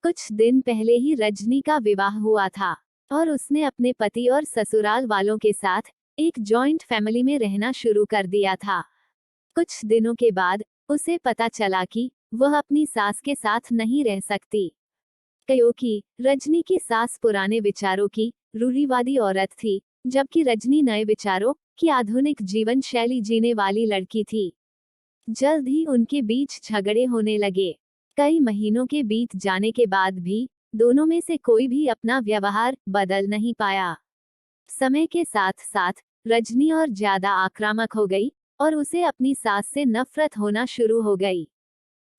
कुछ दिन पहले ही रजनी का विवाह हुआ था और उसने अपने पति और ससुराल वालों के साथ एक जॉइंट फैमिली में रहना शुरू कर दिया था। कुछ दिनों के बाद उसे पता चला कि वह अपनी सास के साथ नहीं रह सकती, क्योंकि रजनी की सास पुराने विचारों की रूढ़िवादी औरत थी, जबकि रजनी नए विचारों की आधुनिक जीवन शैली जीने वाली लड़की थी। जल्द ही उनके बीच झगड़े होने लगे। कई महीनों के बीत जाने के बाद भी दोनों में से कोई भी अपना व्यवहार बदल नहीं पाया। समय के साथ साथ रजनी और ज्यादा आक्रामक हो गई और उसे अपनी सास से नफरत होना शुरू हो गई।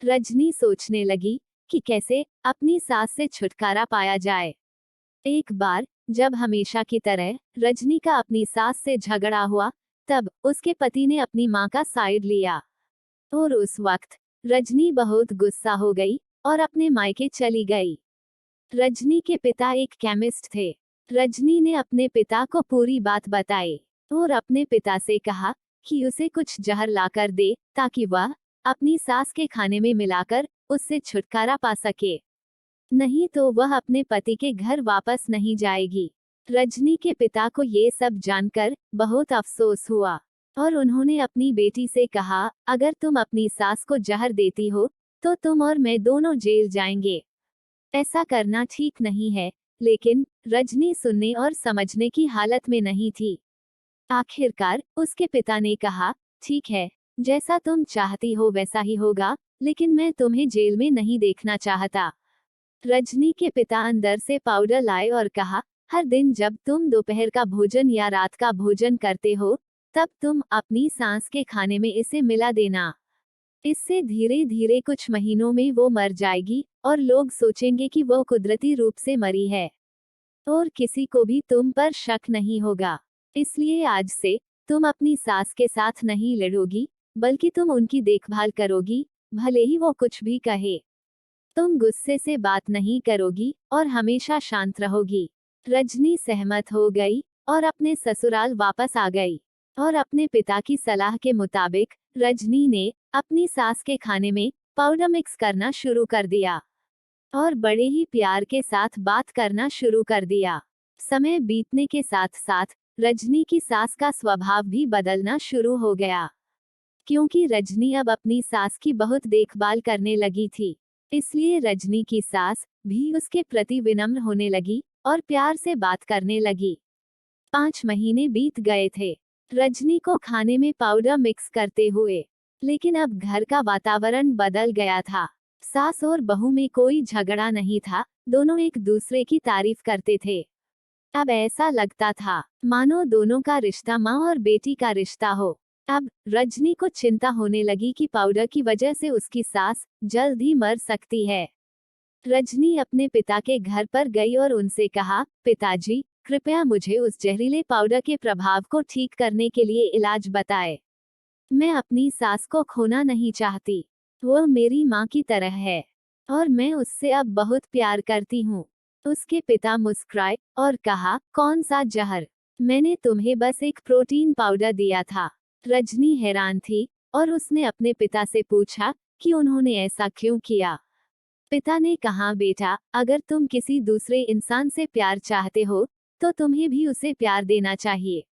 रजनी सोचने लगी कि कैसे अपनी सास से छुटकारा पाया जाए। एक बार जब हमेशा की तरह रजनी का अपनी सास से झगड़ा हुआ, तब उसके पति ने अपनी मां का साइड लिया और उस वक्त रजनी बहुत गुस्सा हो गई और अपने मायके चली गई। रजनी के पिता एक केमिस्ट थे। रजनी ने अपने पिता को पूरी बात बताई और अपने पिता से कहा कि उसे कुछ जहर लाकर दे ताकि वह अपनी सास के खाने में मिलाकर उससे छुटकारा पा सके, नहीं तो वह अपने पति के घर वापस नहीं जाएगी। रजनी के पिता को ये सब जानकर बहुत अफसोस हुआ और उन्होंने अपनी बेटी से कहा, अगर तुम अपनी सास को जहर देती हो तो तुम और मैं दोनों जेल जाएंगे। ऐसा करना ठीक नहीं है, लेकिन रजनी सुनने और समझने की हालत में नहीं थी। आखिरकार उसके पिता ने कहा, ठीक है, जैसा तुम चाहती हो वैसा ही होगा, लेकिन मैं तुम्हें जेल में नहीं देखना चाहता। रजनी के पिता अंदर से पाउडर लाए और कहा, हर दिन जब तुम दोपहर का भोजन या रात का भोजन करते हो, तब तुम अपनी सांस के खाने में इसे मिला देना। इससे धीरे धीरे कुछ महीनों में वो मर जाएगी और लोग सोचेंगे कि वो कुदरती रूप से मरी है और किसी को भी तुम पर शक नहीं होगा। इसलिए आज से तुम अपनी सास के साथ नहीं लड़ोगी, बल्कि तुम उनकी देखभाल करोगी, भले ही वो कुछ भी कहे। तुम गुस्से से बात नहीं करोगी और हमेशा शांत रहोगी। रजनी सहमत हो गई और अपने ससुराल वापस आ गई और अपने पिता की सलाह के मुताबिक रजनी ने अपनी सास के खाने में पाउडर मिक्स करना शुरू कर दिया और बड़े ही प्यार के साथ बात करना शुरू कर दिया। समय बीतने के साथ साथ रजनी की सास का स्वभाव भी बदलना शुरू हो गया, क्योंकि रजनी अब अपनी सास की बहुत देखभाल करने लगी थी। इसलिए रजनी की सास भी उसके प्रति विनम्र होने लगी और प्यार से बात करने लगी। 5 महीने बीत गए थे रजनी को खाने में पाउडर मिक्स करते हुए, लेकिन अब घर का वातावरण बदल गया था। सास और बहू में कोई झगड़ा नहीं था, दोनों एक दूसरे की तारीफ करते थे। अब ऐसा लगता था मानो दोनों का रिश्ता माँ और बेटी का रिश्ता हो। अब रजनी को चिंता होने लगी कि पाउडर की वजह से उसकी सास जल्द ही मर सकती है। रजनी अपने पिता के घर पर गई और उनसे कहा, पिताजी, कृपया मुझे उस जहरीले पाउडर के प्रभाव को ठीक करने के लिए इलाज बताएं। मैं अपनी सास को खोना नहीं चाहती। वह मेरी माँ की तरह है और मैं उससे अब बहुत प्यार करती हूँ। उसके पिता मुस्कुराए और कहा, कौन सा जहर? मैंने तुम्हें बस एक प्रोटीन पाउडर दिया था। रजनी हैरान थी और उसने अपने पिता से पूछा कि उन्होंने ऐसा क्यों किया। पिता ने कहा, बेटा, अगर तुम किसी दूसरे इंसान से प्यार चाहते हो तो तुम्हें भी उसे प्यार देना चाहिए।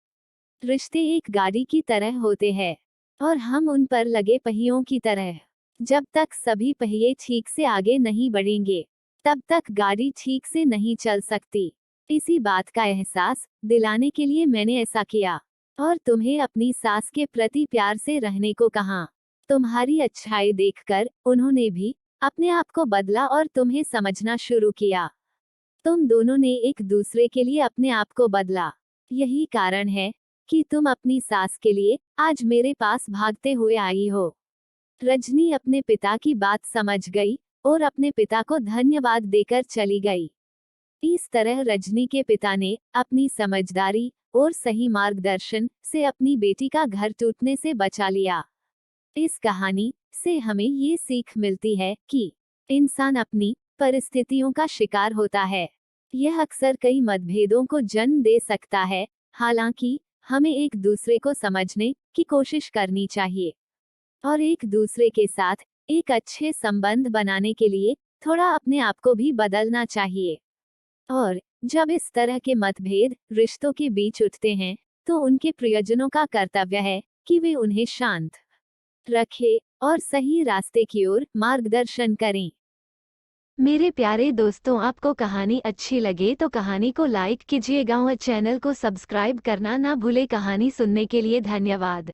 रिश्ते एक गाड़ी की तरह होते हैं और हम उन पर लगे पहियों की तरह। जब तक सभी पहिए ठीक से आगे नहीं बढ़ेंगे, तब तक गाड़ी ठीक से नहीं चल सकती। इसी बात का एहसास दिलाने के लिए मैंने ऐसा किया और तुम्हें अपनी सास के प्रति प्यार से रहने को कहा। तुम्हारी अच्छाई देखकर उन्होंने भी अपने आप को बदला और तुम्हें समझना शुरू किया। तुम दोनों ने एक दूसरे के लिए अपने आप को बदला। यही कारण है कि तुम अपनी सास के लिए आज मेरे पास भागते हुए आई हो। रजनी अपने पिता की बात समझ गई और अपने पिता को धन्यवाद देकर चली गई। इस तरह रजनी के पिता ने अपनी समझदारी और सही मार्गदर्शन से अपनी बेटी का घर टूटने से बचा लिया। इस कहानी से हमें ये सीख मिलती है कि इंसान अपनी परिस्थितियों का शिकार होता है। यह अक्सर कई मतभेदों को जन्म दे सकता है। हालांकि हमें एक दूसरे को समझने की कोशिश करनी चाहिए और एक दूसरे के साथ एक अच्छे संबंध बनाने के लिए थोड़ा अपने आप को भी बदलना चाहिए। और जब इस तरह के मतभेद रिश्तों के बीच उठते हैं, तो उनके प्रियजनों का कर्तव्य है कि वे उन्हें शांत रखें और सही रास्ते की ओर मार्गदर्शन करें। मेरे प्यारे दोस्तों, आपको कहानी अच्छी लगे तो कहानी को लाइक कीजिएगा और चैनल को सब्सक्राइब करना ना भूले। कहानी सुनने के लिए धन्यवाद।